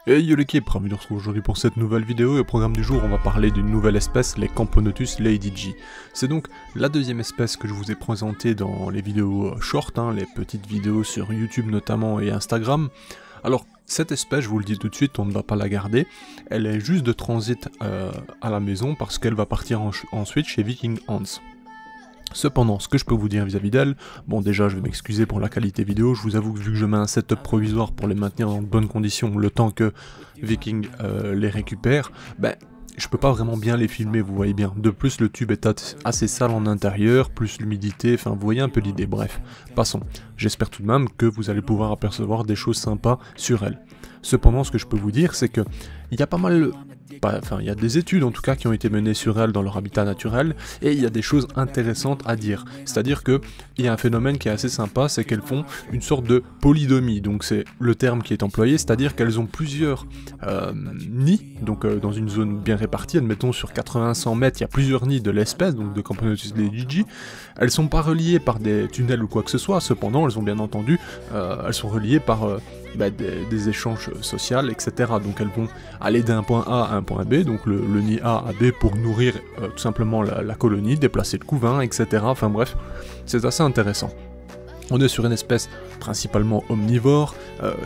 Hey yo l'équipe, ravi de retrouver aujourd'hui pour cette nouvelle vidéo et au programme du jour on va parler d'une nouvelle espèce, les Camponotus ladygii. C'est donc la deuxième espèce que je vous ai présentée dans les vidéos short, les petites vidéos sur YouTube notamment et Instagram. Alors cette espèce, je vous le dis tout de suite, on ne va pas la garder, elle est juste de transit à la maison parce qu'elle va partir ensuite chez Viking Hans. Cependant, ce que je peux vous dire vis-à-vis d'elle, bon déjà je vais m'excuser pour la qualité vidéo, je vous avoue que vu que je mets un setup provisoire pour les maintenir dans de bonnes conditions, le temps que Viking les récupère, je peux pas vraiment bien les filmer, vous voyez bien. De plus, le tube est assez sale en intérieur, plus l'humidité, enfin vous voyez un peu l'idée, bref. Passons, j'espère tout de même que vous allez pouvoir apercevoir des choses sympas sur elle. Cependant, ce que je peux vous dire, c'est que il y a pas mal... il y a des études en tout cas qui ont été menées sur elles dans leur habitat naturel, et il y a des choses intéressantes à dire. C'est-à-dire que il y a un phénomène qui est assez sympa, c'est qu'elles font une sorte de polydomie, donc c'est le terme qui est employé, c'est-à-dire qu'elles ont plusieurs nids, donc dans une zone bien répartie, admettons sur 80-100 mètres, il y a plusieurs nids de l'espèce, donc de Camponotus ladygii. Elles sont pas reliées par des tunnels ou quoi que ce soit, cependant elles ont bien entendu, elles sont reliées par des échanges sociaux, etc. Donc elles vont aller d'un point A à un point B, donc le nid A à B pour nourrir tout simplement la colonie, déplacer le couvain, etc. Enfin bref, c'est assez intéressant. On est sur une espèce principalement omnivore,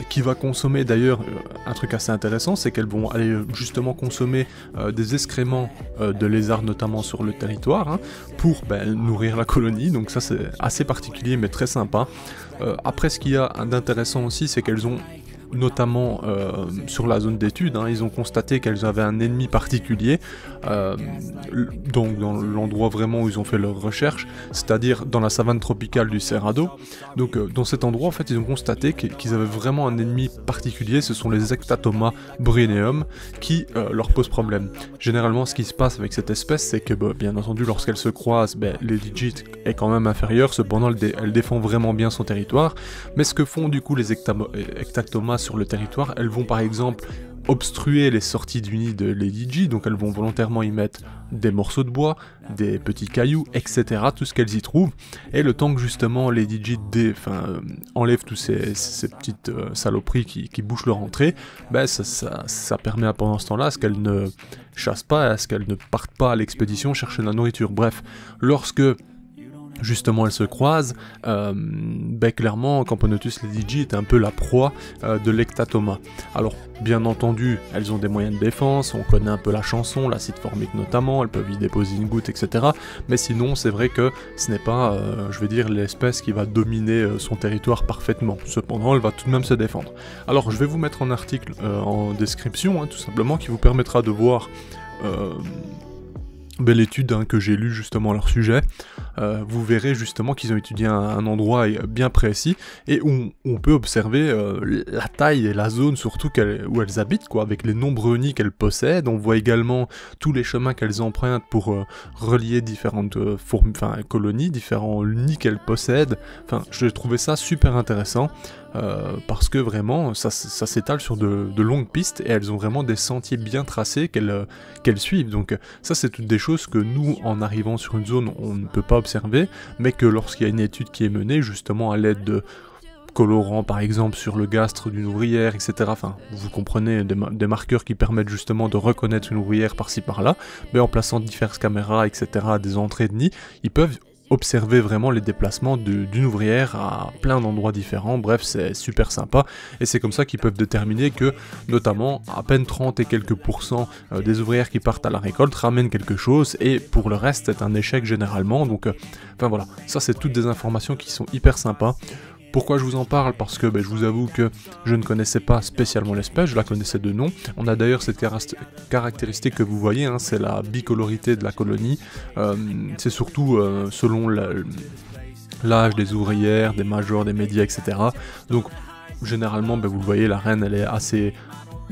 qui va consommer d'ailleurs, un truc assez intéressant, c'est qu'elles vont aller justement consommer des excréments de lézards notamment sur le territoire, pour nourrir la colonie, donc ça c'est assez particulier mais très sympa. Après ce qu'il y a d'intéressant aussi, c'est qu'elles ont notamment sur la zone d'étude, ils ont constaté qu'elles avaient un ennemi particulier, donc dans l'endroit vraiment où ils ont fait leurs recherches, c'est-à-dire dans la savane tropicale du Cerrado. Donc dans cet endroit en fait ils ont constaté qu'ils avaient vraiment un ennemi particulier, ce sont les Ectatoma bruineum qui leur posent problème. Généralement ce qui se passe avec cette espèce, c'est que bien entendu lorsqu'elle se croise, ladygii est quand même inférieure, cependant elle défend vraiment bien son territoire, mais ce que font du coup les Ectatoma sur le territoire, elles vont par exemple obstruer les sorties du nid de ladygii, donc elles vont volontairement y mettre des morceaux de bois, des petits cailloux, etc., tout ce qu'elles y trouvent, et le temps que justement ladygii enlève tous ces petites saloperies qui bouchent leur entrée, ça permet pendant ce temps-là à ce qu'elles ne chassent pas, à ce qu'elles ne partent pas à l'expédition chercher de la nourriture. Bref, lorsque justement elles se croisent, clairement Camponotus ladygii est un peu la proie de l'Ectatoma. Alors bien entendu elles ont des moyens de défense, on connaît un peu la chanson, l'acide formique notamment, elles peuvent y déposer une goutte, etc. Mais sinon c'est vrai que ce n'est pas, je vais dire, l'espèce qui va dominer son territoire parfaitement. Cependant elle va tout de même se défendre. Alors je vais vous mettre un article en description, tout simplement, qui vous permettra de voir l'étude que j'ai lue justement à leur sujet. Vous verrez justement qu'ils ont étudié un endroit bien précis et où on peut observer la taille et la zone surtout où elles habitent, avec les nombreux nids qu'elles possèdent. On voit également tous les chemins qu'elles empruntent pour relier différentes colonies, différents nids qu'elles possèdent. Enfin, j'ai trouvé ça super intéressant. Parce que vraiment ça s'étale sur de longues pistes et elles ont vraiment des sentiers bien tracés qu'elles suivent. Donc ça c'est toutes des choses que nous, en arrivant sur une zone, on ne peut pas observer, mais que lorsqu'il y a une étude qui est menée justement à l'aide de colorants par exemple sur le gastre d'une ouvrière, etc. Enfin, vous comprenez, des marqueurs qui permettent justement de reconnaître une ouvrière par-ci par-là, mais en plaçant diverses caméras, etc. à des entrées de nid, ils peuvent observer vraiment les déplacements d'une ouvrière à plein d'endroits différents. Bref, c'est super sympa et c'est comme ça qu'ils peuvent déterminer que notamment à peine 30 et quelques pourcents des ouvrières qui partent à la récolte ramènent quelque chose et pour le reste c'est un échec généralement. Donc voilà, ça c'est toutes des informations qui sont hyper sympas. Pourquoi je vous en parle? Parce que je vous avoue que je ne connaissais pas spécialement l'espèce, je la connaissais de nom. On a d'ailleurs cette caractéristique que vous voyez, c'est la bicolorité de la colonie. C'est surtout selon l'âge des ouvrières, des majors, des médias, etc. Donc généralement, vous le voyez, la reine elle est assez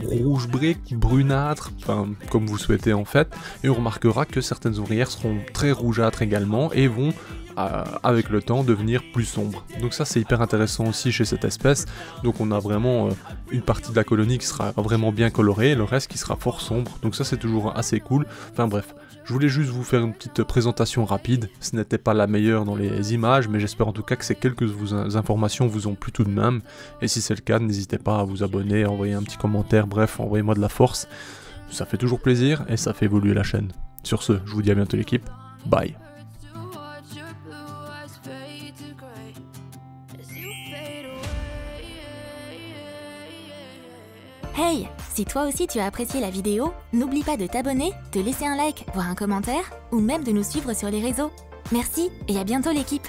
rouge brique, brunâtre, enfin comme vous souhaitez en fait, et on remarquera que certaines ouvrières seront très rougeâtres également et vont avec le temps devenir plus sombres. Donc ça c'est hyper intéressant aussi chez cette espèce, donc on a vraiment une partie de la colonie qui sera vraiment bien colorée et le reste qui sera fort sombre, donc ça c'est toujours assez cool. Enfin bref, je voulais juste vous faire une petite présentation rapide, ce n'était pas la meilleure dans les images, mais j'espère en tout cas que ces quelques informations vous ont plu tout de même, et si c'est le cas, n'hésitez pas à vous abonner, à envoyer un petit commentaire, bref, envoyez-moi de la force, ça fait toujours plaisir et ça fait évoluer la chaîne. Sur ce, je vous dis à bientôt l'équipe, bye. Hey, si toi aussi tu as apprécié la vidéo, n'oublie pas de t'abonner, de laisser un like, voire un commentaire, ou même de nous suivre sur les réseaux. Merci et à bientôt l'équipe.